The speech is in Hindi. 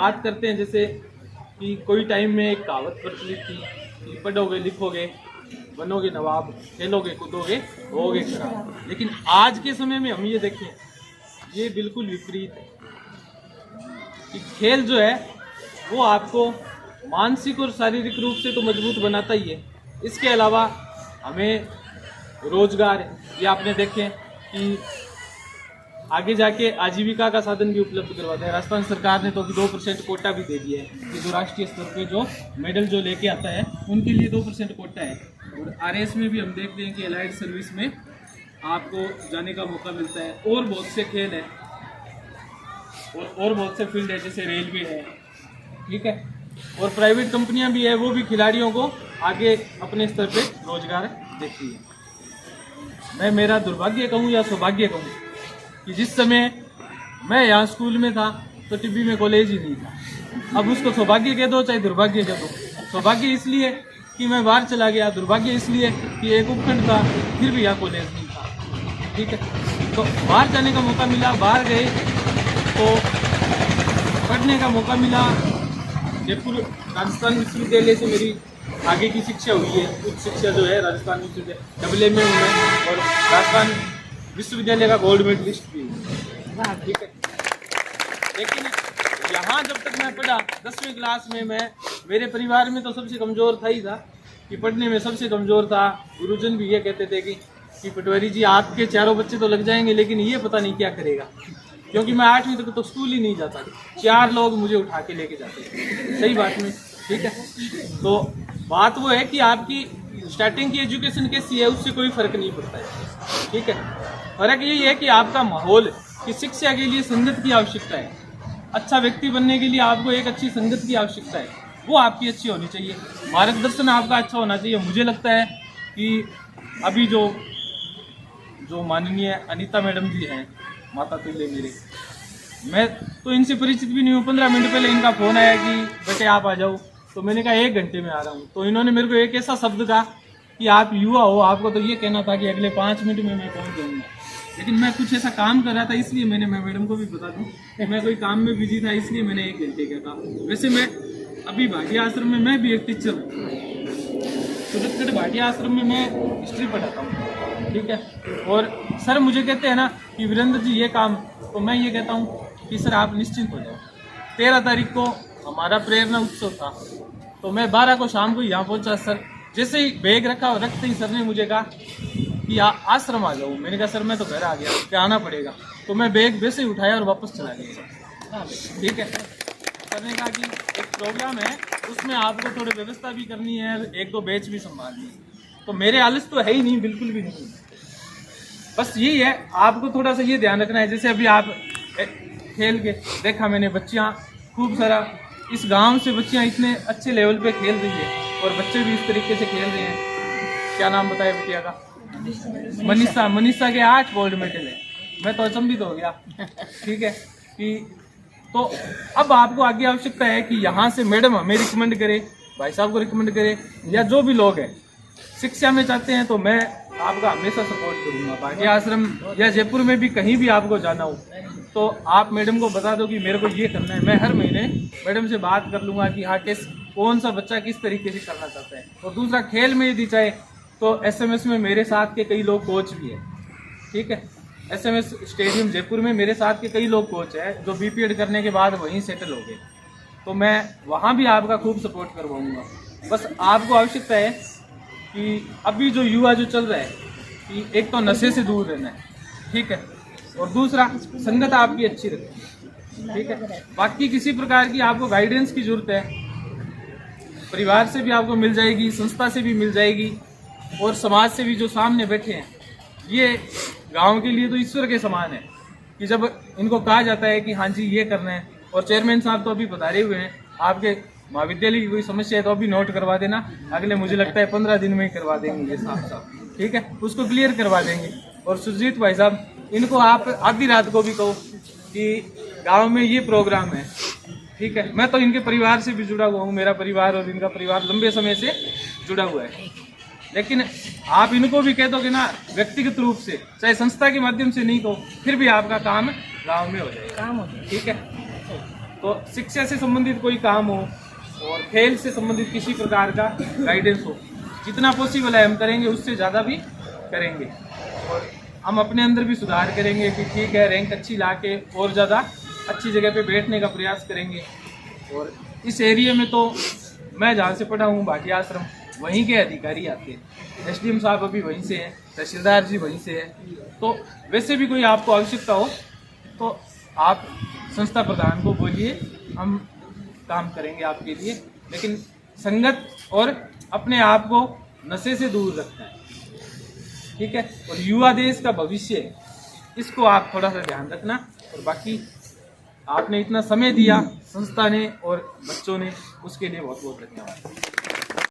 बात करते हैं जैसे कि कोई टाइम में एक कहावत प्रचलित थी कि पढ़ोगे लिखोगे बनोगे नवाब, खेलोगे कूदोगे होगे खराब। लेकिन आज के समय में हम ये देखें, ये बिल्कुल विपरीत है कि खेल जो है वो आपको मानसिक और शारीरिक रूप से तो मजबूत बनाता ही है, इसके अलावा हमें रोजगार या आपने देखें कि आगे जाके आजीविका का साधन भी उपलब्ध करवाता है। राजस्थान सरकार ने तो अभी 2% कोटा भी दे दिया है कि जो राष्ट्रीय स्तर पे जो मेडल जो लेके आता है उनके लिए 2% कोटा है। और आरएस में भी हम देखते हैं कि एलाइड सर्विस में आपको जाने का मौका मिलता है। और बहुत से खेल है और बहुत से फील्ड है, जैसे रेलवे है, ठीक है, और प्राइवेट कंपनियां भी है, वो भी खिलाड़ियों को आगे अपने स्तर पे रोजगार देती है। मैं मेरा दुर्भाग्य कहूँ या सौभाग्य कहूँ कि जिस समय मैं यहाँ स्कूल में था तो टिब्बी में कॉलेज ही नहीं था। अब उसको सौभाग्य कह दो चाहे दुर्भाग्य कह दो। सौभाग्य इसलिए कि मैं बाहर चला गया, दुर्भाग्य इसलिए कि एक उपखंड था फिर भी यहाँ कॉलेज नहीं था, ठीक है। तो बाहर जाने का मौका मिला, बाहर गए तो पढ़ने का मौका मिला। जयपुर राजस्थान विश्वविद्यालय से मेरी आगे की शिक्षा हुई है, उच्च शिक्षा जो है राजस्थान विश्वविद्यालय AA में हूँ मैं, और राजस्थान विश्वविद्यालय का गोल्ड मेडलिस्ट भी हूँ, ठीक है। लेकिन यहाँ जब तक मैं पढ़ा 10वीं क्लास में, मैं मेरे परिवार में तो सबसे कमज़ोर था ही था कि पढ़ने में सबसे कमज़ोर था। गुरुजन भी ये कहते थे कि पटवारी जी आपके चारों बच्चे तो लग जाएंगे लेकिन ये पता नहीं क्या करेगा, क्योंकि मैं 8वीं तक तो स्कूल ही नहीं जाता। 4 लोग मुझे उठा के लेके जाते थे, सही बात में, ठीक है। तो बात वो है कि आपकी स्टार्टिंग की एजुकेशन कैसी है उससे कोई फ़र्क नहीं पड़ता है, ठीक है। फर्क यही है कि आपका माहौल, कि शिक्षा के लिए संगत की आवश्यकता है। अच्छा व्यक्ति बनने के लिए आपको एक अच्छी संगत की आवश्यकता है, वो आपकी अच्छी होनी चाहिए, मार्गदर्शन आपका अच्छा होना चाहिए। मुझे लगता है कि अभी जो माननीय अनीता मैडम जी हैं, माता तुल्य मेरे, मैं तो इनसे परिचित भी नहीं हूँ। 15 मिनट पहले इनका फ़ोन आया कि बेटे आप आ जाओ, तो मैंने कहा 1 घंटे में आ रहा हूँ। तो इन्होंने मेरे को एक ऐसा शब्द कहा कि आप युवा हो, आपको तो ये कहना था कि अगले 5 मिनट में मैं पहुँच जाऊँगा। लेकिन मैं कुछ ऐसा काम कर रहा था, इसलिए मैं मैडम को भी बता दूं कि मैं कोई काम में बिजी था, इसलिए मैंने 1 घंटे का कहा। वैसे मैं अभी भाटिया आश्रम में मैं भी एक टीचर हूँ, सूरजगढ़ भाटिया आश्रम में मैं हिस्ट्री पढ़ाता हूँ, ठीक है। और सर मुझे कहते हैं ना कि वीरेंद्र जी ये काम, तो मैं ये कहता हूँ कि सर आप निश्चिंत हो जाओ। 13 तारीख को हमारा प्रेरणा उत्सव था, तो मैं 12 को शाम को यहाँ पहुँचा। सर जैसे ही बैग रखा और रखते ही सर ने मुझे कहा कि आश्रम आ जाओ। मैंने कहा सर मैं तो घर आ गया, क्या आना पड़ेगा। तो मैं बैग वैसे ही उठाया और वापस चला गया, ठीक है। सर ने कहा कि एक प्रोग्राम है उसमें आपको थोड़ी व्यवस्था भी करनी है, 1-2 बैच भी संभालनी है। तो मेरे आलस तो है ही नहीं, बिल्कुल भी नहीं। बस यही है, आपको थोड़ा सा ये ध्यान रखना है। जैसे अभी आप खेल के देखा मैंने, बच्चियाँ खूब सारा, इस गांव से बच्चियाँ इतने अच्छे लेवल पे खेल रही है और बच्चे भी इस तरीके से खेल रहे हैं। क्या नाम बताया बिटिया का? मनीषा के 8 गोल्ड मेडल है। मैं तो अचंभित हो गया, ठीक है। कि तो अब आपको आगे आवश्यकता है कि यहाँ से मैडम हमें रिकमेंड करे, भाई साहब को रिकमेंड करे, या जो भी लोग हैं शिक्षा में चाहते हैं, तो मैं आपका हमेशा सपोर्ट करूँगा। भाटिया आश्रम या जयपुर में भी कहीं भी आपको जाना हो तो आप मैडम को बता दो कि मेरे को ये करना है। मैं हर महीने मैडम से बात कर लूँगा कि हाँ कौन सा बच्चा किस तरीके से करना चाहता है। और दूसरा, खेल में यदि चाहे तो SMS में मेरे साथ के कई लोग कोच भी हैं, ठीक है। SMS स्टेडियम जयपुर में मेरे साथ के कई लोग कोच हैं जो BPED करने के बाद वहीं सेटल हो गए, तो मैं वहाँ भी आपका खूब सपोर्ट करवाऊँगा। बस आपको आवश्यकता है कि अभी जो युवा जो चल रहा है कि एक तो नशे से दूर रहना है, ठीक है, और दूसरा संगत आपकी अच्छी रखें, ठीक है। बाकी किसी प्रकार की आपको गाइडेंस की जरूरत है, परिवार से भी आपको मिल जाएगी, संस्था से भी मिल जाएगी, और समाज से भी। जो सामने बैठे हैं ये गांव के लिए तो ईश्वर के समान है कि जब इनको कहा जाता है कि हाँ जी ये करना है, और चेयरमैन साहब तो अभी बता रहे हुए हैं आपके महाविद्यालय की कोई समस्या है तो अभी नोट करवा देना, अगले मुझे लगता है 15 दिन में ही करवा देंगे ये साहब, ठीक है, उसको क्लियर करवा देंगे। और सुजीत भाई साहब, इनको आप आधी रात को भी कहो कि गाँव में ये प्रोग्राम है, ठीक है। मैं तो इनके परिवार से भी जुड़ा हुआ हूँ, मेरा परिवार और इनका परिवार लंबे समय से जुड़ा हुआ है, लेकिन आप इनको भी कह दोगे ना व्यक्तिगत रूप से, चाहे संस्था के माध्यम से नहीं कहो, फिर भी आपका काम गांव में हो जाएगा, ठीक है। तो शिक्षा से संबंधित कोई काम हो और खेल से संबंधित किसी प्रकार का गाइडेंस हो, जितना पॉसिबल है हम करेंगे, उससे ज़्यादा भी करेंगे। और हम अपने अंदर भी सुधार करेंगे कि ठीक है, रैंक अच्छी ला के और ज़्यादा अच्छी जगह पे बैठने का प्रयास करेंगे। और इस एरिया में तो मैं जहाँ से पढ़ा हूँ भाटिया आश्रम, वहीं के अधिकारी आते हैं। एसडीएम साहब अभी वहीं से हैं, तहसीलदार जी वहीं से हैं। तो वैसे भी कोई आपको आवश्यकता हो तो आप संस्था प्रधान को बोलिए, हम काम करेंगे आपके लिए। लेकिन संगत और अपने आप को नशे से दूर रखना है, ठीक है। और युवा देश का भविष्य है, इसको आप थोड़ा सा ध्यान रखना। और बाकी आपने इतना समय दिया संस्था ने और बच्चों ने, उसके लिए बहुत बहुत धन्यवाद।